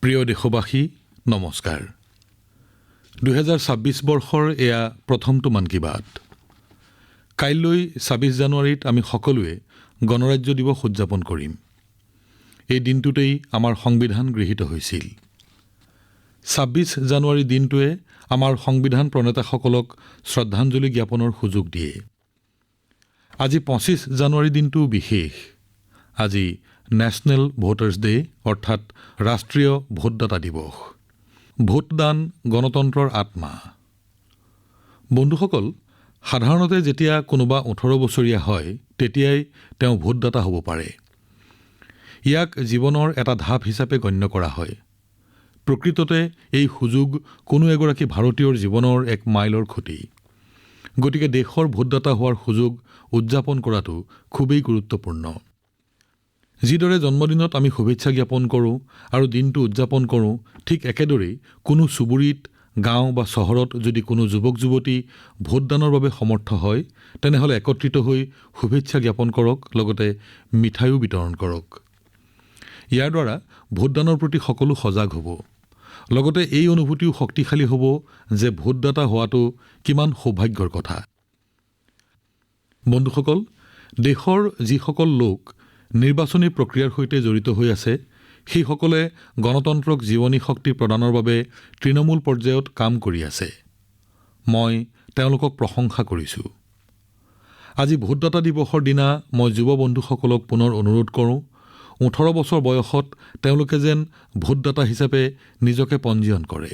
প্ৰিয় দেশবাসী নমস্কাৰ 2026 বৰ্ষৰ এয়া প্ৰথমটো মন কী বাত কাইলৈ 26 জানুৱাৰীত আমি সকলোৱে গণৰাজ্য দিৱস উদযাপন কৰিম এই দিনটোতেই আমাৰ সংবিধান গৃহীত হৈছিল 26 জানুৱাৰী দিনটোৱে আমাৰ সংবিধান প্ৰণেতাসকলক শ্ৰদ্ধাঞ্জলি জ্ঞাপনৰ সুযোগ দিয়ে আজি 25 জানুৱাৰী দিনটো বিশেষ আজি নেশ্যনেল ভোটাৰ্ছ ডে অৰ্থাৎ ৰাষ্ট্ৰীয় ভোটদাতা দিৱস ভোটদান গণতন্ত্ৰৰ আত্মা বন্ধুসকল সাধাৰণতে যেতিয়া কোনোবা 18 বছৰীয়া হয় তেতিয়াই তেওঁ ভোটদাতা হ'ব পাৰে ইয়াক জীৱনৰ এটা ধাপ হিচাপে গণ্য কৰা হয় প্ৰকৃততে এই সুযোগ কোনো এগৰাকী ভাৰতীয়ৰ জীৱনৰ এক মাইলৰ খুঁটি গতিকে দেশৰ ভোটদাতা হোৱাৰ সুযোগ উদযাপন কৰাটো খুবেই গুৰুত্বপূৰ্ণ যিদৰে জন্মদিনত আমি শুভেচ্ছা জ্ঞাপন কৰোঁ আৰু দিনটো উদযাপন কৰোঁ ঠিক একেদৰেই কোনো চুবুৰীত গাঁও বা চহৰত যদি কোনো যুৱক-যুৱতী ভোটদানৰ বাবে সমৰ্থ হয় তেনেহলে একত্ৰিত হৈ শুভেচ্ছা জ্ঞাপন কৰক লগতে মিঠাইও বিতৰণ কৰক ইয়াৰ দ্বাৰা ভোটদানৰ প্ৰতি সকলো সজাগ হ'ব লগতে এই অনুভূতিও শক্তিশালী হ'ব যে ভোটদাতা হোৱাটো কিমান সৌভাগ্যৰ কথা বন্ধুসকল দেশৰ যিসকল লোক নিৰ্বাচনী প্ৰক্ৰিয়াৰ সৈতে জড়িত হৈ আছে সেইসকলে গণতন্ত্ৰক জীৱনী শক্তি প্ৰদানৰ বাবে তৃণমূল পৰ্যায়ত কাম কৰি আছে মই তেওঁলোকক প্ৰশংসা কৰিছোঁ আজি ভোটদাতা দিৱসৰ দিনা মই যুৱ বন্ধুসকলক পুনৰ অনুৰোধ কৰোঁ 18 বছৰ বয়সত তেওঁলোকে যেন ভোটদাতা হিচাপে নিজকে পঞ্জীয়ন কৰে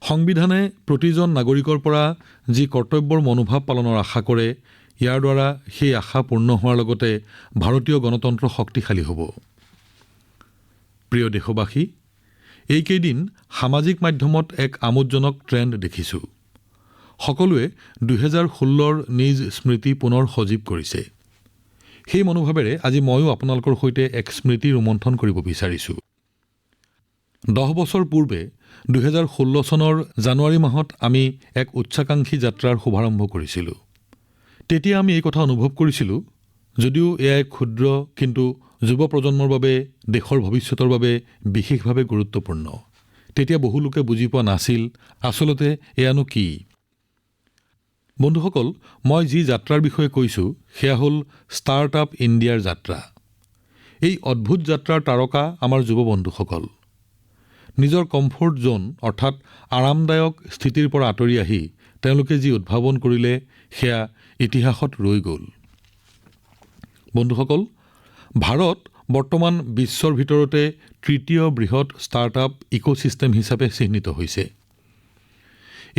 সংবিধানে প্ৰতিজন নাগৰিকৰ পৰা যি কৰ্তব্যৰ মনোভাৱ পালনৰ আশা কৰে ইয়াৰ দ্বাৰা সেই আশা পূৰ্ণ হোৱাৰ লগতে ভাৰতীয় গণতন্ত্ৰ শক্তিশালী হ'ব প্ৰিয় দেশবাসী এইকেইদিন সামাজিক মাধ্যমত এক আমোদজনক ট্ৰেণ্ড দেখিছোঁ সকলোৱে 2016ৰ নিজ স্মৃতি পুনৰ সজীৱ কৰিছে সেই মনোভাৱেৰে আজি ময়ো আপোনালোকৰ সৈতে এক স্মৃতি ৰোমন্থন কৰিব বিচাৰিছোঁ 10 বছৰ পূৰ্বে 2016 চনৰ জানুৱাৰী মাহত আমি এক উচ্চাকাংক্ষী যাত্ৰাৰ শুভাৰম্ভ কৰিছিলোঁ তেতিয়া আমি এই কথা অনুভৱ কৰিছিলোঁ যদিও এয়া এক ক্ষুদ্ৰ কিন্তু যুৱ প্ৰজন্মৰ বাবে দেশৰ ভৱিষ্যতৰ বাবে বিশেষভাৱে গুৰুত্বপূৰ্ণ তেতিয়া বহু লোকে বুজি পোৱা নাছিল আচলতে এয়ানো কি বন্ধুসকল মই যি যাত্ৰাৰ বিষয়ে কৈছোঁ সেয়া হ'ল ষ্টাৰ্টআপ ইণ্ডিয়াৰ যাত্ৰা এই অদ্ভুত যাত্ৰাৰ তাৰকা আমাৰ যুৱ বন্ধুসকল নিজৰ কমফৰ্ট জোন অৰ্থাৎ আৰামদায়ক স্থিতিৰ পৰা আঁতৰি আহি তেওঁলোকে যি উদ্ভাৱন কৰিলে সেয়া ইতিহাসত ৰৈ গ'ল বন্ধুসকল ভাৰত বৰ্তমান বিশ্বৰ ভিতৰতে তৃতীয় বৃহৎ ষ্টাৰ্টআপ ইকোচিষ্টেম হিচাপে চিহ্নিত হৈছে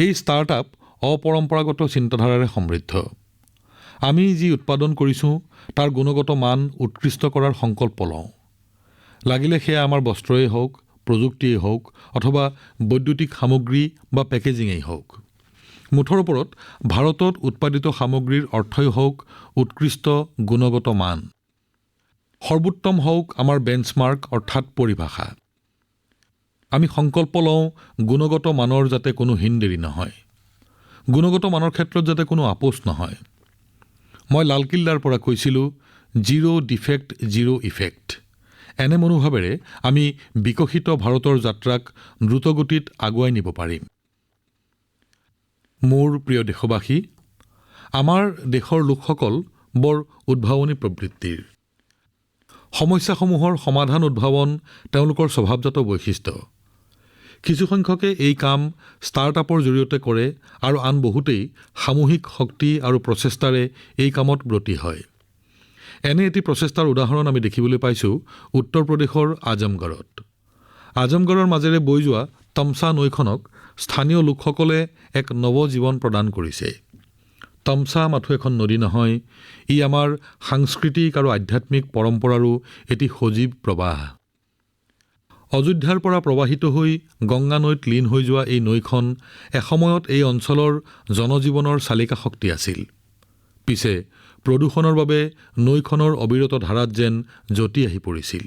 এই ষ্টাৰ্টআপ অপৰম্পৰাগত চিন্তাধাৰাৰে সমৃদ্ধ আমি যি উৎপাদন কৰিছোঁ তাৰ গুণগত মান উৎকৃষ্ট কৰাৰ সংকল্প লওঁ লাগিলে সেয়া আমাৰ বস্ত্ৰই হওক প্ৰযুক্তিয়েই হওক অথবা বৈদ্যুতিক সামগ্ৰী বা পেকেজিঙেই হওক মুঠৰ ওপৰত ভাৰতত উৎপাদিত সামগ্ৰীৰ অৰ্থই হওক উৎকৃষ্ট গুণগত মান সৰ্বোত্তম হওক আমাৰ বেঞ্চমাৰ্ক অৰ্থাৎ পৰিভাষা আমি সংকল্প লওঁ গুণগত মানৰ যাতে কোনো হিনদেৰি নহয় গুণগত মানৰ ক্ষেত্ৰত যাতে কোনো আপোচ নহয় মই লালকিল্লাৰ পৰা কৈছিলোঁ জিৰ' ডিফেক্ট জিৰ' ইফেক্ট এনে মনোভাৱেৰে আমি বিকশিত ভাৰতৰ যাত্ৰাক দ্ৰুতগতিত আগুৱাই নিব পাৰিম মোৰ প্ৰিয় দেশবাসী আমাৰ দেশৰ লোকসকল বৰ উদ্ভাৱনী প্ৰবৃত্তিৰ সমস্যাসমূহৰ সমাধান উদ্ভাৱন তেওঁলোকৰ স্বভাৱজাত বৈশিষ্ট্য কিছুসংখ্যকে এই কাম ষ্টাৰ্টআপৰ জৰিয়তে কৰে আৰু আন বহুতেই সামূহিক শক্তি আৰু প্ৰচেষ্টাৰে এই কামত ব্ৰতী হয় এনে এটি প্ৰচেষ্টাৰ উদাহৰণ আমি দেখিবলৈ পাইছোঁ উত্তৰ প্ৰদেশৰ আজমগড়ৰ মাজেৰে বৈ যোৱা তমচা নৈখনক স্থানীয় লোকসকলে এক নৱজীৱন প্ৰদান কৰিছে তমচা মাথো এখন নদী নহয় ই আমাৰ সাংস্কৃতিক আৰু আধ্যাত্মিক পৰম্পৰাৰো এটি সজীৱ প্ৰবাহ অযোধ্যাৰ পৰা প্ৰৱাহিত হৈ গংগা নৈত লীন হৈ যোৱা এই নৈখন এসময়ত এই অঞ্চলৰ জনজীৱনৰ চালিকা শক্তি আছিল পিছে প্ৰদূষণৰ বাবে নৈখনৰ অবিৰত ধাৰাত যেন জ্যোতি আহি পৰিছিল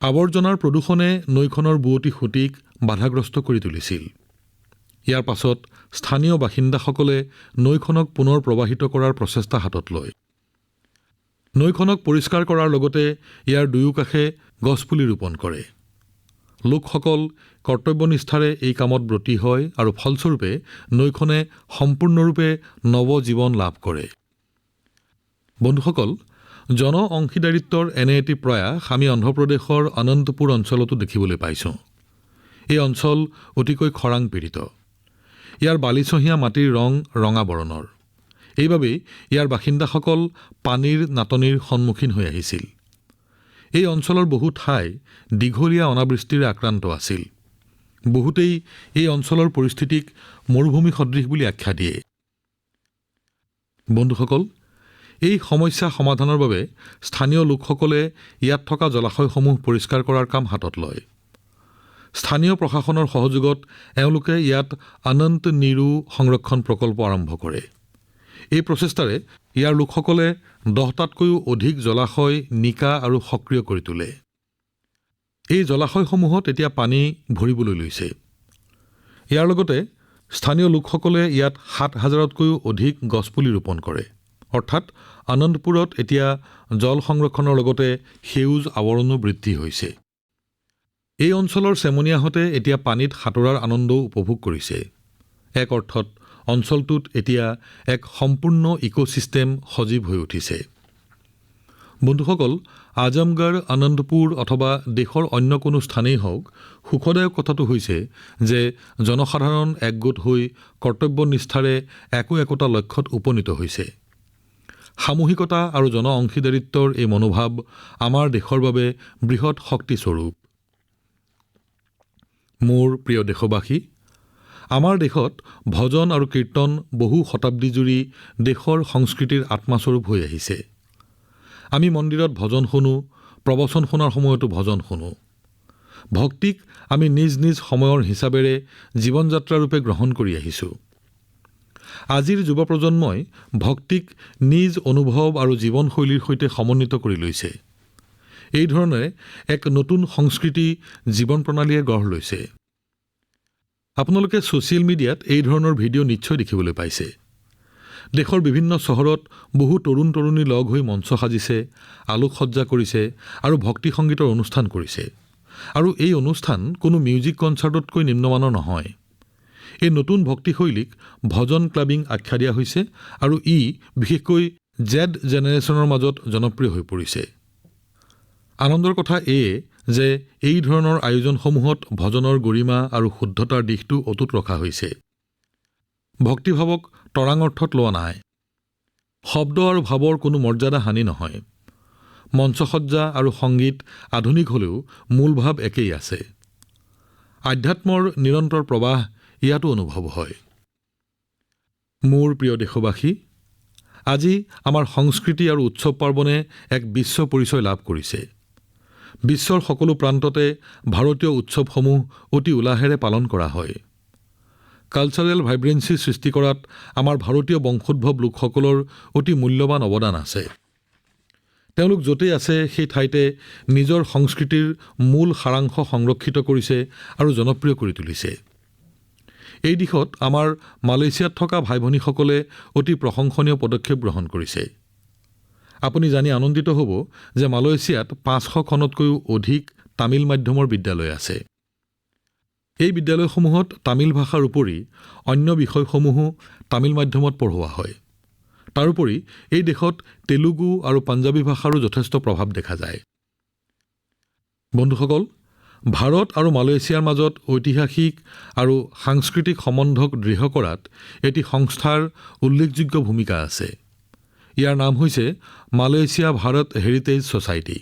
আৱৰ্জনাৰ প্ৰদূষণে নৈখনৰ বুৱতী সুঁতিক বাধাগ্ৰস্ত কৰি তুলিছিল ইয়াৰ পাছত স্থানীয় বাসিন্দাসকলে নৈখনক পুনৰ প্ৰৱাহিত কৰাৰ প্ৰচেষ্টা হাতত লয় নৈখনক পৰিষ্কাৰ কৰাৰ লগতে ইয়াৰ দুয়োকাষে গছপুলি ৰোপণ কৰে। লোকসকল কৰ্তব্যনিষ্ঠাৰে এই কামত ব্ৰতী হয় আৰু ফলস্বৰূপে নৈখনে সম্পূৰ্ণৰূপে নৱজীৱন লাভ কৰে। বন্ধুসকল, জন অংশীদাৰিত্বৰ এনে এটি প্ৰয়াস আমি অন্ধ্ৰপ্ৰদেশৰ অনন্তপুৰ অঞ্চলতো দেখিবলৈ পাইছোঁ। এই অঞ্চল অতিকৈ খৰাং পীড়িত। ইয়াৰ বালিচহীয়া মাটিৰ ৰং ৰঙা বৰণৰ। এইবাবেই ইয়াৰ বাসিন্দাসকল পানীৰ নাটনিৰ সন্মুখীন হৈ আহিছিল। এই অঞ্চলৰ বহু ঠাই দীঘলীয়া অনাবৃষ্টিৰে আক্ৰান্ত আছিল। বহুতেই এই অঞ্চলৰ পৰিস্থিতিক মৰুভূমি সদৃশ বুলি আখ্যা দিয়ে। বন্ধুসকল, এই সমস্যা সমাধানৰ বাবে স্থানীয় লোকসকলে ইয়াত থকা জলাশয়সমূহ পৰিষ্কাৰ কৰাৰ কাম হাতত লয়। স্থানীয় প্ৰশাসনৰ সহযোগত এওঁলোকে ইয়াত অনন্ত নীৰু সংৰক্ষণ প্ৰকল্প আৰম্ভ কৰে। এই প্ৰচেষ্টাৰে ইয়াৰ লোকসকলে 10টাতকৈও অধিক জলাশয় নিকা আৰু সক্ৰিয় কৰি তোলে। এই জলাশয়সমূহত এতিয়া পানী ভৰিবলৈ লৈছে। ইয়াৰ লগতে স্থানীয় লোকসকলে ইয়াত 7,000তকৈও অধিক গছপুলি ৰোপণ কৰে। অৰ্থাৎ অনন্তপুৰত এতিয়া জল সংৰক্ষণৰ লগতে সেউজ আৱৰণো বৃদ্ধি হৈছে। এই অঞ্চলৰ চেমনীয়াহঁতে এতিয়া পানীত সাঁতোৰাৰ আনন্দও উপভোগ কৰিছে। এক অৰ্থত অঞ্চলটোত এতিয়া এক সম্পূৰ্ণ ইক'ছিষ্টেম সজীৱ হৈ উঠিছে। বন্ধুসকল, আজমগড়, অনন্তপুৰ অথবা দেশৰ অন্য কোনো স্থানেই হওক, সুখদায়ক কথাটো হৈছে যে জনসাধাৰণ একগোট হৈ কৰ্তব্যনিষ্ঠাৰে একোটা লক্ষ্যত উপনীত হৈছে। সামূহিকতা আৰু জন অংশীদাৰিত্বৰ এই মনোভাৱ আমাৰ দেশৰ বাবে বৃহৎ শক্তিস্বৰূপ। মোৰ প্ৰিয় দেশবাসী, আমাৰ দেশত ভজন আৰু কীৰ্তন বহু শতাব্দী জুৰি দেশৰ সংস্কৃতিৰ আত্মাস্বৰূপ হৈ আহিছে। আমি মন্দিৰত ভজন শুনো, প্ৰবচন শুনাৰ সময়তো ভজন শুনো। ভক্তিক আমি নিজ নিজ সময়ৰ হিচাপেৰে জীৱন যাত্ৰাৰূপে গ্ৰহণ কৰি আহিছোঁ। আজিৰ যুৱ প্ৰজন্মই ভক্তিক নিজ অনুভৱ আৰু জীৱনশৈলীৰ সৈতে সমন্বিত কৰি লৈছে। এই ধৰণে এক নতুন সংস্কৃতি জীৱন প্ৰণালীয়ে গঢ় লৈছে। আপোনালোকে ছ'চিয়েল মিডিয়াত এই ধৰণৰ ভিডিঅ' নিশ্চয় দেখিবলৈ পাইছে। দেশৰ বিভিন্ন চহৰত বহু তৰুণ-তৰুণী লগ হৈ মঞ্চ সাজিছে, আলোকসজ্জা কৰিছে আৰু ভক্তি সংগীতৰ অনুষ্ঠান কৰিছে। আৰু এই অনুষ্ঠান কোনো মিউজিক কনচাৰ্টতকৈ নিম্নমানৰ নহয়। এই নতুন ভক্তিশৈলীক ভজন ক্লাবিং আখ্যা দিয়া হৈছে আৰু ই বিশেষকৈ জেড জেনেৰেশ্যনৰ মাজত জনপ্ৰিয় হৈ পৰিছে। আনন্দৰ কথা এয়ে যে এই ধৰণৰ আয়োজনসমূহত ভজনৰ গৰিমা আৰু শুদ্ধতাৰ দিশটো অটুট ৰখা হৈছে। ভক্তিভাৱক তৰাং অৰ্থত লোৱা নাই। শব্দ আৰু ভাৱৰ কোনো মৰ্যাদা হানি নহয়। মঞ্চসজ্জা আৰু সংগীত আধুনিক হ'লেও মূল ভাৱ একেই আছে। আধ্যাত্মৰ নিৰন্তৰ প্ৰৱাহ ইয়াতো অনুভৱ হয়। মোৰ প্ৰিয় দেশবাসী, আজি আমাৰ সংস্কৃতি আৰু উৎসৱ পাৰ্বণে এক বিশ্ব পৰিচয় লাভ কৰিছে। বিশ্বৰ সকলো প্ৰান্ততে ভাৰতীয় উৎসৱসমূহ অতি উলাহেৰে পালন কৰা হয়। কালচাৰেল ভাইব্ৰেঞ্চি সৃষ্টি কৰাত আমাৰ ভাৰতীয় বংশোদ্ভৱ লোকসকলৰ অতি মূল্যৱান অৱদান আছে। তেওঁলোক য'তেই আছে সেই ঠাইতে নিজৰ সংস্কৃতিৰ মূল সাৰাংশ সংৰক্ষিত কৰিছে আৰু জনপ্ৰিয় কৰি তুলিছে। এই দিশত আমাৰ মালয়েছিয়াত থকা ভাই ভনীসকলে অতি প্ৰশংসনীয় পদক্ষেপ গ্ৰহণ কৰিছে। আপুনি জানি আনন্দিত হ'ব যে মালয়েছিয়াত 500খনতকৈও অধিক তামিল মাধ্যমৰ বিদ্যালয় আছে। এই বিদ্যালয়সমূহত তামিল ভাষাৰ উপৰি অন্য বিষয়সমূহো তামিল মাধ্যমত পঢ়োৱা হয়। তাৰোপৰি এই দেশত তেলুগু আৰু পাঞ্জাবী ভাষাৰো যথেষ্ট প্ৰভাৱ দেখা যায়। বন্ধুসকল, ভাৰত আৰু মালয়েছিয়াৰ মাজত ঐতিহাসিক আৰু সাংস্কৃতিক সম্বন্ধক দৃঢ় কৰাত এটি সংস্থাৰ উল্লেখযোগ্য ভূমিকা আছে। ইয়াৰ নাম হৈছে মালয়েছিয়া ভাৰত হেৰিটেজ ছ'চাইটি।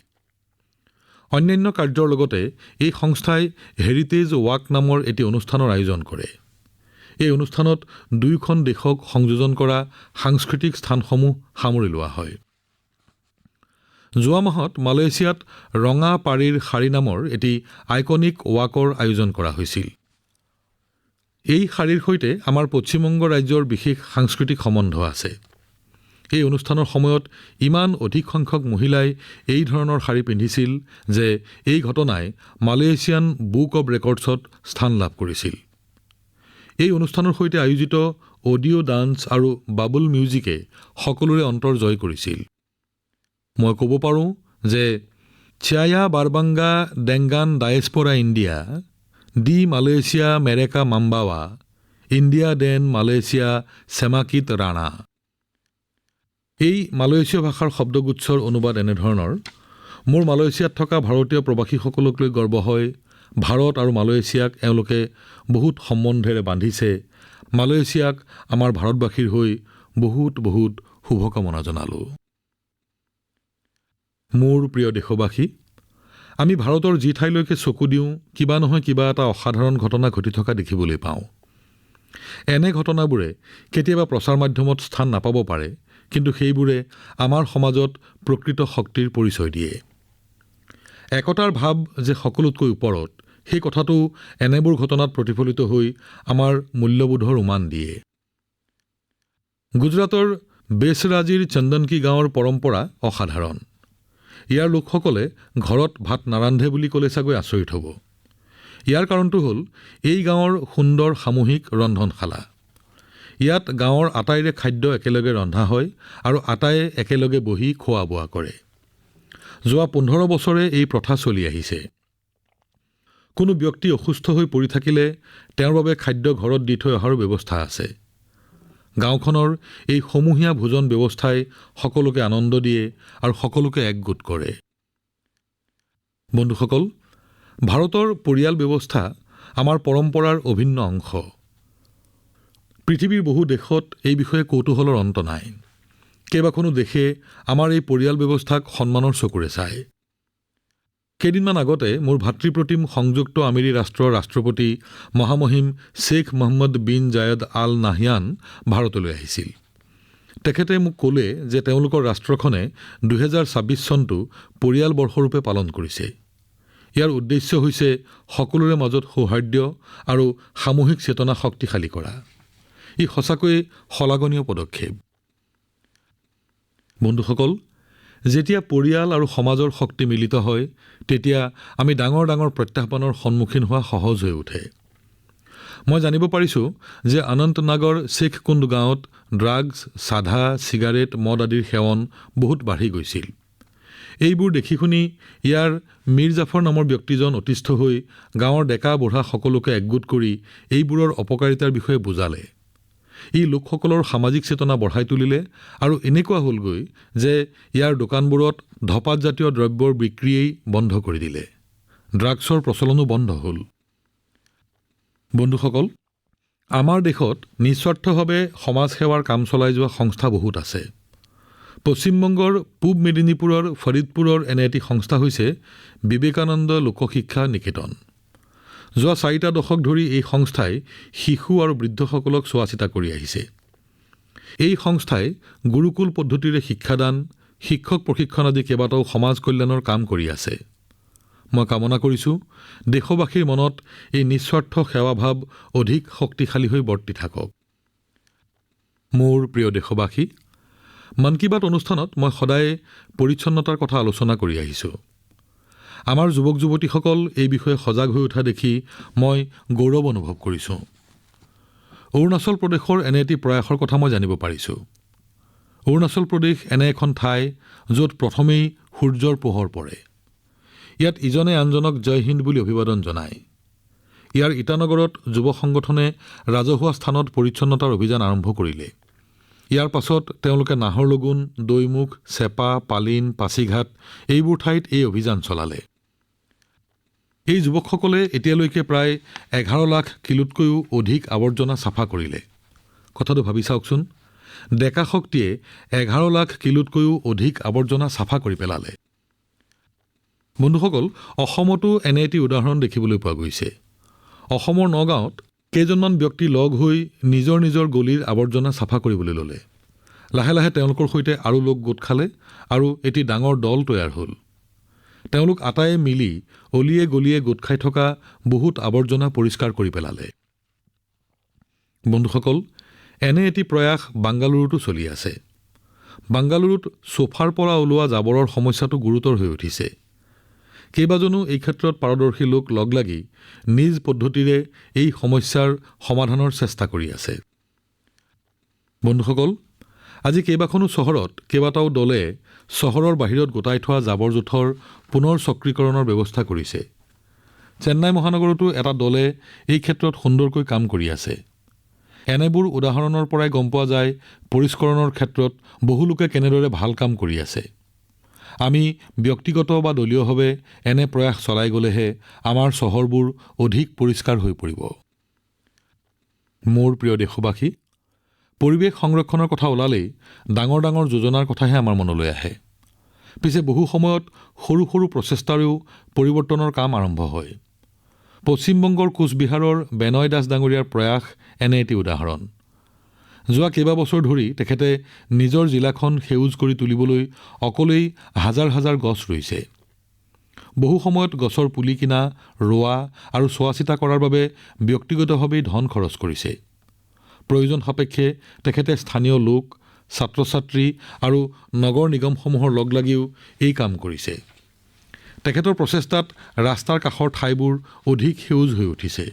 অন্যান্য কাৰ্যৰ লগতে এই সংস্থাই হেৰিটেজ ৱাক নামৰ এটি অনুষ্ঠানৰ আয়োজন কৰে। এই অনুষ্ঠানত দুয়োখন দেশক সংযোজন কৰা সাংস্কৃতিক স্থানসমূহ সামৰি লোৱা হয়। যোৱা মাহত মালয়েছিয়াত ৰঙা পাৰীৰ শাৰী নামৰ এটি আইকনিক ৱাকৰ আয়োজন কৰা হৈছিল। এই শাৰীৰ সৈতে আমাৰ পশ্চিমবংগ ৰাজ্যৰ বিশেষ সাংস্কৃতিক সম্বন্ধ আছে। এই অনুষ্ঠানৰ সময়ত ইমান অধিক সংখ্যক মহিলাই এই ধৰণৰ শাৰী পিন্ধিছিল যে এই ঘটনাই মালয়েছিয়ান বুক অৱ ৰেকৰ্ডছত স্থান লাভ কৰিছিল। এই অনুষ্ঠানৰ সৈতে আয়োজিত অডিঅ' ডান্স আৰু বাবল মিউজিকে সকলোৰে অন্তৰ জয় কৰিছিল। মই ক'ব পাৰোঁ যে চিয়ায়া বাৰবাংগা ডেংগান ডায়েস্পৰা ইণ্ডিয়া দি মালয়েছিয়া মেৰেকা মাম্বাৱা ইণ্ডিয়া দেন মালয়েছিয়া চেমাকিত ৰাণা। এই মালয়েছিয়া ভাষাৰ শব্দগুচ্ছৰ অনুবাদ এনেধৰণৰ: মোৰ মালয়েছিয়াত থকা ভাৰতীয় প্ৰবাসীসকলক লৈ গৰ্ব হয়। ভাৰত আৰু মালয়েছিয়াক এওঁলোকে বহুত সম্বন্ধেৰে বান্ধিছে। মালয়েছিয়াক আমাৰ ভাৰতবাসীৰ হৈ বহুত বহুত শুভকামনা জনালোঁ। মোৰ প্ৰিয় দেশবাসী, আমি ভাৰতৰ যি ঠাইলৈকে চকু দিওঁ কিবা নহয় কিবা এটা অসাধাৰণ ঘটনা ঘটি থকা দেখিবলৈ পাওঁ। এনে ঘটনাবোৰে কেতিয়াবা প্ৰচাৰ মাধ্যমত স্থান নাপাব পাৰে, কিন্তু সেইবোৰে আমাৰ সমাজত প্ৰকৃত শক্তিৰ পৰিচয় দিয়ে। একতাৰ ভাৱ যে সকলোতকৈ ওপৰত, সেই কথাটো এনেবোৰ ঘটনাত প্ৰতিফলিত হৈ আমাৰ মূল্যবোধৰ উমান দিয়ে। গুজৰাটৰ বেচৰাজিৰ চন্দনকী গাঁৱৰ পৰম্পৰা অসাধাৰণ। ইয়াৰ লোকসকলে ঘৰত ভাত নাৰান্ধে বুলি ক'লে চাগৈ আচৰিত হ'ব। ইয়াৰ কাৰণটো হ'ল এই গাঁৱৰ সুন্দৰ সামূহিক ৰন্ধনশালা। ইয়াত গাঁৱৰ আটাইৰে খাদ্য একেলগে ৰন্ধা হয় আৰু আটাইয়ে একেলগে বহি খোৱা বোৱা কৰে। যোৱা 15 বছৰে এই প্ৰথা চলি আহিছে। কোনো ব্যক্তি অসুস্থ হৈ পৰি থাকিলে তেওঁৰ বাবে খাদ্য ঘৰত দি থৈ অহাৰো ব্যৱস্থা আছে। গাঁওখনৰ এই সমূহীয়া ভোজন ব্যৱস্থাই সকলোকে আনন্দ দিয়ে আৰু সকলোকে একগোট কৰে। বন্ধুসকল, ভাৰতৰ পৰিয়াল ব্যৱস্থা আমাৰ পৰম্পৰাৰ অভিন্ন অংশ। পৃথিৱীৰ বহু দেশত এই বিষয়ে কৌতূহলৰ অন্ত নাই। কেইবাখনো দেশে আমাৰ এই পৰিয়াল ব্যৱস্থাক সন্মানৰ চকুৰে চায়। কেইদিনমান আগতে মোৰ ভাতৃপ্ৰতিম সংযুক্ত আমেৰি ৰাষ্ট্ৰৰ ৰাষ্ট্ৰপতি মহামহিম শ্বেখ মহম্মদ বিন জায়েদ আল নাহয়ান ভাৰতলৈ আহিছিল। তেখেতে মোক ক'লে যে তেওঁলোকৰ ৰাষ্ট্ৰখনে 2026 চনটো পৰিয়াল বৰ্ষৰূপে পালন কৰিছে। ইয়াৰ উদ্দেশ্য হৈছে সকলোৰে মাজত সৌহাৰ্দ্য আৰু সামূহিক চেতনা শক্তিশালী কৰা। ই সঁচাকৈয়ে শলাগনীয় পদক্ষেপ। বন্ধুসকল, যেতিয়া পৰিয়াল আৰু সমাজৰ শক্তি মিলিত হয়, তেতিয়া আমি ডাঙৰ ডাঙৰ প্ৰত্যাহ্বানৰ সন্মুখীন হোৱা সহজ হৈ উঠে। মই জানিব পাৰিছোঁ যে অনন্তনাগৰ শেখ কুণ্ড গাঁৱত ড্ৰাগছ, চাধা, চিগাৰেট, মদ আদিৰ সেৱন বহুত বাঢ়ি গৈছিল। এইবোৰ দেখি শুনি ইয়াৰ মীৰ জাফৰ নামৰ ব্যক্তিজন অতিষ্ঠ হৈ গাঁৱৰ ডেকা বুঢ়া সকলোকে একগোট কৰি এইবোৰৰ অপকাৰিতাৰ বিষয়ে বুজালে। ই লোকসকলৰ সামাজিক চেতনা বঢ়াই তুলিলে আৰু এনেকুৱা হ'লগৈ যে ইয়াৰ দোকানবোৰত ধঁপাতজাতীয় দ্ৰব্যৰ বিক্ৰীয়েই বন্ধ কৰি দিলে। ড্ৰাগছৰ প্ৰচলনো বন্ধ হ'ল। বন্ধুসকল, আমাৰ দেশত নিস্বাৰ্থভাৱে সমাজ সেৱাৰ কাম চলাই যোৱা সংস্থা বহুত আছে। পশ্চিমবংগৰ পূব মেদিনীপুৰৰ ফৰিদপুৰৰ এনে এটি সংস্থা হৈছে বিবেকানন্দ লোকশিক্ষা নিকেতন। যোৱা 4টা দশক ধৰি এই সংস্থাই শিশু আৰু বৃদ্ধসকলক চোৱা-চিতা কৰি আহিছে। এই সংস্থাই গুৰুকুল পদ্ধতিৰে শিক্ষাদান, শিক্ষক প্ৰশিক্ষণ আদি কেইবাটাও সমাজ কল্যাণৰ কাম কৰি আছে। মই কামনা কৰিছোঁ দেশবাসীৰ মনত এই নিস্বাৰ্থ সেৱাভাৱ অধিক শক্তিশালী হৈ বৰ্তি থাকক। মোৰ প্ৰিয় দেশবাসী, মন কী বাত অনুষ্ঠানত মই সদায় পৰিচ্ছন্নতাৰ কথা আলোচনা কৰি আহিছোঁ। আমাৰ যুৱক যুৱতীসকল এই বিষয়ে সজাগ হৈ উঠা দেখি মই গৌৰৱ অনুভৱ কৰিছোঁ। অৰুণাচল প্ৰদেশৰ এনে এটি প্ৰয়াসৰ কথা মই জানিব পাৰিছোঁ। অৰুণাচল প্ৰদেশ এনে এখন ঠাই য'ত প্ৰথমেই সূৰ্যৰ পোহৰ পৰে। ইয়াত ইজনে আনজনক জয় হিন্দ বুলি অভিবাদন জনায়। ইয়াৰ ইটানগৰত যুৱ সংগঠনে ৰাজহুৱা স্থানত পৰিচ্ছন্নতাৰ অভিযান আৰম্ভ কৰিলে। ইয়াৰ পাছত তেওঁলোকে নাহৰলগুন, দৈমুখ, চেপা, পালিন, পাছিঘাট এইবোৰ ঠাইত এই অভিযান চলালে। এই যুৱকসকলে এতিয়ালৈকে প্ৰায় 11 লাখ কিলোতকৈও অধিক আৱৰ্জনা চাফা কৰিলে। কথাটো ভাবি চাওকচোন, ডেকা শক্তিয়ে 11 লাখ কিলোতকৈও অধিক আৱৰ্জনা চাফা কৰি পেলালে। বন্ধুসকল, অসমতো এনে এটি উদাহৰণ দেখিবলৈ পোৱা গৈছে। অসমৰ নগাঁৱত কেইজনমান ব্যক্তি লগ হৈ নিজৰ নিজৰ গলিৰ আৱৰ্জনা চাফা কৰিবলৈ ল'লে। লাহে লাহে তেওঁলোকৰ সৈতে আৰু লোক গোট খালে আৰু এটি ডাঙৰ দল তৈয়াৰ হ'ল। তেওঁলোক আটাইয়ে মিলি অলিয়ে গলিয়ে গোট খাই থকা বহুত আৱৰ্জনা পৰিষ্কাৰ কৰি পেলালে। বন্ধুসকল, এনে এটি প্ৰয়াস বাংগালুৰুতো চলি আছে। বাংগালুৰুত সোফাৰ পৰা ওলোৱা জাবৰৰ সমস্যাটো গুৰুতৰ হৈ উঠিছে। কেইবাজনো এই ক্ষেত্ৰত পাৰদৰ্শী লোক লগ লাগি নিজ পদ্ধতিৰে এই সমস্যাৰ সমাধানৰ চেষ্টা কৰি আছে। বন্ধুসকল, আজি কেইবাখনো চহৰত কেইবাটাও দলে চহৰৰ বাহিৰত গোটাই থোৱা জাবৰ-জোথৰ পুনৰ চক্ৰীকৰণৰ ব্যৱস্থা কৰিছে। চেন্নাই মহানগৰতো এটা দলে এই ক্ষেত্ৰত সুন্দৰকৈ কাম কৰি আছে। এনেবোৰ উদাহৰণৰ পৰাই গম পোৱা যায় পৰিষ্কৰণৰ ক্ষেত্ৰত বহু লোকে কেনেদৰে ভাল কাম কৰি আছে। আমি ব্যক্তিগত বা দলীয়ভাৱে এনে প্ৰয়াস চলাই গ'লেহে আমাৰ চহৰবোৰ অধিক পৰিষ্কাৰ হৈ পৰিব। মোৰ প্ৰিয় দেশবাসী, পৰিৱেশ সংৰক্ষণৰ কথা ওলালেই ডাঙৰ ডাঙৰ যোজনাৰ কথাহে আমাৰ মনলৈ আহে। পিছে বহু সময়ত সৰু সৰু প্ৰচেষ্টাৰেও পৰিৱৰ্তনৰ কাম আৰম্ভ হয়। পশ্চিমবংগৰ কোচবিহাৰৰ বেনয় দাস ডাঙৰীয়াৰ প্ৰয়াস এনে এটি উদাহৰণ। যোৱা কেইবাবছৰ ধৰি তেখেতে নিজৰ জিলাখন সেউজ কৰি তুলিবলৈ অকলেই হাজাৰ হাজাৰ গছ ৰুইছে। বহু সময়ত গছৰ পুলি কিনা, ৰোৱা আৰু চোৱা-চিতা কৰাৰ বাবে ব্যক্তিগতভাৱেই ধন খৰচ কৰিছে। প্ৰয়োজন সাপেক্ষে তেখেতে স্থানীয় লোক, ছাত্ৰ-ছাত্ৰী আৰু নগৰ নিগমসমূহৰ লগ লাগিও এই কাম কৰিছে। তেখেতৰ প্ৰচেষ্টাত ৰাস্তাৰ কাষৰ ঠাইবোৰ অধিক সেউজ হৈ উঠিছে।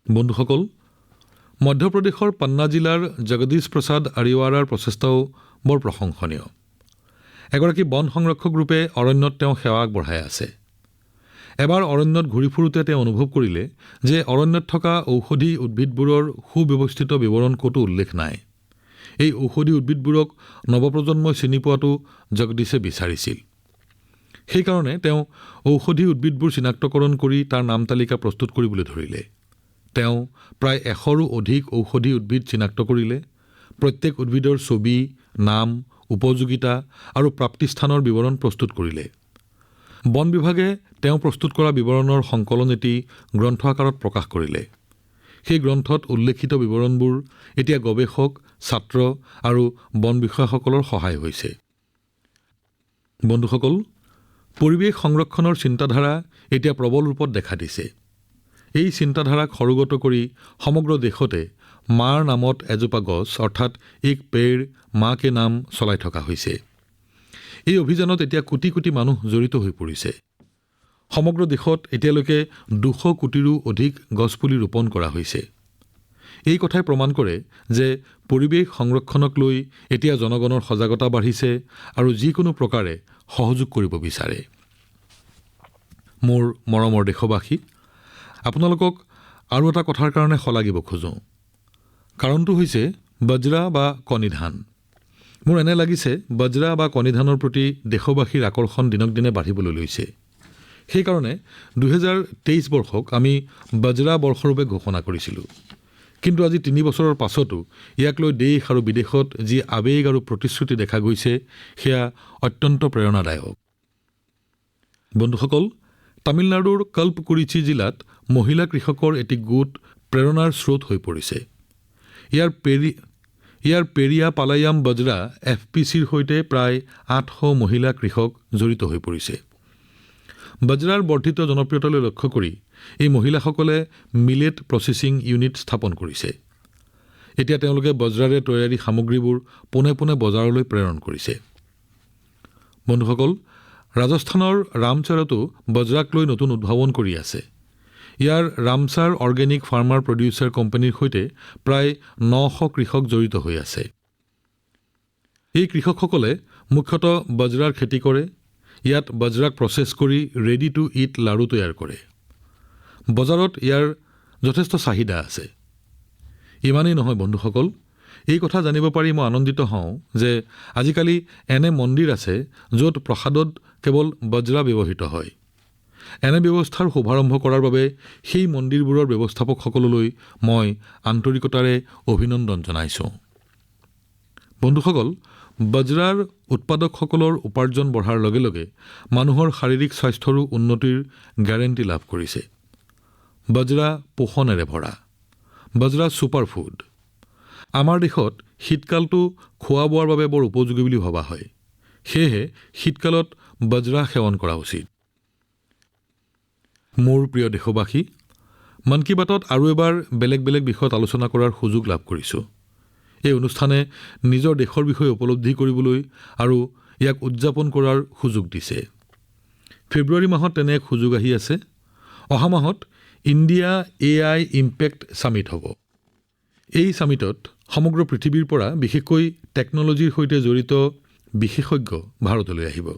বন্ধুসকল, মধ্যপ্ৰদেশৰ পন্না জিলাৰ জগদীশ প্ৰসাদ আৰিৱাৰাৰ প্ৰচেষ্টাও বৰ প্ৰশংসনীয়। এগৰাকী বন সংৰক্ষক ৰূপে অৰণ্যত তেওঁ সেৱা আগবঢ়াই আছে। এবাৰ অৰণ্যত ঘূৰি ফুৰোতে তেওঁ অনুভৱ কৰিলে যে অৰণ্যত থকা ঔষধি উদ্ভিদবোৰৰ সুব্যৱস্থিত বিৱৰণ ক'তো উল্লেখ নাই। এই ঔষধি উদ্ভিদবোৰক নৱপ্ৰজন্মই চিনি পোৱাটো জগদীশে বিচাৰিছিল। সেইকাৰণে তেওঁ ঔষধি উদ্ভিদবোৰ চিনাক্তকৰণ কৰি তাৰ নাম তালিকা প্ৰস্তুত কৰিবলৈ ধৰিলে। তেওঁ প্ৰায় ১০০ৰো অধিক ঔষধি উদ্ভিদ চিনাক্ত কৰিলে। প্ৰত্যেক উদ্ভিদৰ ছবি, নাম, উপযোগিতা আৰু প্ৰাপ্তিস্থানৰ বিৱৰণ প্ৰস্তুত কৰিলে। বন বিভাগে তেওঁ প্ৰস্তুত কৰা বিৱৰণৰ সংকলন এটি গ্ৰন্থ আকাৰত প্ৰকাশ কৰিলে। সেই গ্ৰন্থত উল্লেখিত বিৱৰণবোৰ এতিয়া গৱেষক, ছাত্ৰ আৰু বন বিষয়াসকলৰ সহায় হৈছে। বন্ধুসকল, পৰিৱেশ সংৰক্ষণৰ চিন্তাধাৰা এতিয়া প্ৰবল ৰূপত দেখা দিছে। এই চিন্তাধাৰাক সৰুগত কৰি সমগ্ৰ দেশতে মাৰ নামত এজোপা গছ অৰ্থাৎ এক পেড় মা কে নাম চলাই থকা হৈছে। এই অভিযানত এতিয়া কোটি কোটি মানুহ জড়িত হৈ পৰিছে। সমগ্ৰ দেশত এতিয়ালৈকে ২০০ কোটিৰো অধিক গছপুলি ৰোপণ কৰা হৈছে। এই কথাই প্ৰমাণ কৰে যে পৰিৱেশ সংৰক্ষণক লৈ এতিয়া জনগণৰ সজাগতা বাঢ়িছে আৰু যিকোনো প্ৰকাৰে সহযোগ কৰিব বিচাৰে। মোৰ মৰমৰ দেশবাসী, আপোনালোকক আৰু এটা কথাৰ কাৰণে শলাগিব খোজোঁ। কাৰণটো হৈছে বজ্ৰা বা কণী ধান। মোৰ এনে লাগিছে বজ্ৰা বা কণী ধানৰ প্ৰতি দেশবাসীৰ আকৰ্ষণ দিনক দিনে বাঢ়িবলৈ লৈছে। সেইকাৰণে ২০২৩ বৰ্ষক আমি বজ্ৰা বৰ্ষৰূপে ঘোষণা কৰিছিলোঁ। কিন্তু আজি ৩ বছৰৰ পাছতো ইয়াক লৈ দেশ আৰু বিদেশত যি আৱেগ আৰু প্ৰতিশ্ৰুতি দেখা গৈছে সেয়া অত্যন্ত প্ৰেৰণাদায়ক। বন্ধুসকল, তামিলনাডুৰ কল্পকুৰিচি জিলাত মহিলা কৃষকৰ এটি গোট প্ৰেৰণাৰ স্ৰোত হৈ পৰিছে। ইয়াৰ পেৰিয়া পালায়াম বজ্ৰা FPCৰ সৈতে প্ৰায় ৮০০ মহিলা কৃষক জড়িত হৈ পৰিছে। বজ্ৰাৰ বৰ্ধিত জনপ্ৰিয়তালৈ লক্ষ্য কৰি এই মহিলাসকলে মিলেট প্ৰচেছিং ইউনিট স্থাপন কৰিছে। এতিয়া তেওঁলোকে বজ্ৰাৰে তৈয়াৰী সামগ্ৰীবোৰ পোনে পোনে বজাৰলৈ প্ৰেৰণ কৰিছে। বন্ধুসকল, ৰাজস্থানৰ ৰামচৰতো বজ্ৰাক লৈ নতুন উদ্ভাৱন কৰি আছে। ইয়াৰ ৰামচাৰ অৰ্গেনিক ফাৰ্মাৰ প্ৰডিউচাৰ কোম্পানীৰ সৈতে প্ৰায় ৯০০ কৃষক জড়িত হৈ আছে। এই কৃষকসকলে মুখ্যতঃ বজ্ৰাৰ খেতি কৰে। ইয়াত বজ্ৰাক প্ৰচেছ কৰি ৰেডি টু ইট লাড়ু তৈয়াৰ কৰে। বজাৰত ইয়াৰ যথেষ্ট চাহিদা আছে। ইমানেই নহয় বন্ধুসকল, এই কথা জানিব পাৰি মই আনন্দিত হওঁ যে আজিকালি এনে মন্দিৰ আছে য'ত প্ৰসাদত কেৱল বজ্ৰা ব্যৱহৃত হয়। এনে ব্যৱস্থাৰ শুভাৰম্ভ কৰাৰ বাবে সেই মন্দিৰবোৰৰ ব্যৱস্থাপকসকললৈ মই আন্তৰিকতাৰে অভিনন্দন জনাইছোঁ। বন্ধুসকল, বজ্ৰাৰ উৎপাদকসকলৰ উপাৰ্জন বঢ়াৰ লগে লগে মানুহৰ শাৰীৰিক স্বাস্থ্যৰো উন্নতিৰ গেৰাণ্টি লাভ কৰিছে। বজ্ৰা পোষণেৰে ভৰা। Bajra super food. আমাৰ দেশত শীতকালটো খোৱা বোৱাৰ বাবে বৰ উপযোগী বুলি ভবা হয়। সেয়েহে শীতকালত বজ্ৰা সেৱন কৰা উচিত। মোৰ প্ৰিয় দেশবাসী, মন কী বাতত আৰু এবাৰ বেলেগ বেলেগ বিষয়ত আলোচনা কৰাৰ সুযোগ লাভ কৰিছোঁ। এই অনুষ্ঠানে নিজৰ দেশৰ বিষয়ে উপলব্ধি কৰিবলৈ আৰু ইয়াক উদযাপন কৰাৰ সুযোগ দিছে। ফেব্ৰুৱাৰী মাহত তেনে এক সুযোগ আহি আছে। অহা মাহত ইণ্ডিয়া AI ইম্পেক্ট ছামিট হ'ব। এই ছামিটত সমগ্ৰ পৃথিৱীৰ পৰা বিশেষকৈ টেকন'লজিৰ সৈতে জড়িত বিশেষজ্ঞ ভাৰতলৈ আহিব।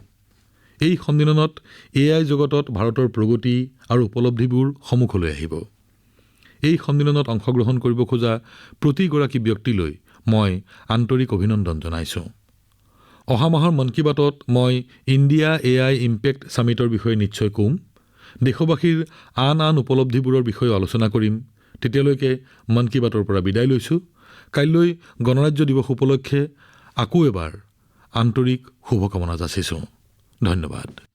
এই সন্মিলনত AI জগতত ভাৰতৰ প্ৰগতি আৰু উপলব্ধিবোৰ সন্মুখলৈ আহিব। এই সন্মিলনত অংশগ্ৰহণ কৰিব খোজা প্ৰতিগৰাকী ব্যক্তিলৈ মই আন্তৰিক অভিনন্দন জনাইছো। অহা মাহৰ মন কী বাতত মই ইণ্ডিয়া AI ইম্পেক্ট সামিটৰ বিষয়ে নিশ্চয় ক'ম। দেশবাসীৰ আন উপলব্ধিবোৰৰ বিষয়ে আলোচনা কৰিম। তেতিয়ালৈকে মন কী বাতৰ পৰা বিদায় লৈছো। কাইলৈ গণৰাজ্য দিৱস উপলক্ষে আকৌ এবাৰ আন্তৰিক শুভকামনা যাচিছো। ধন্যবাদ।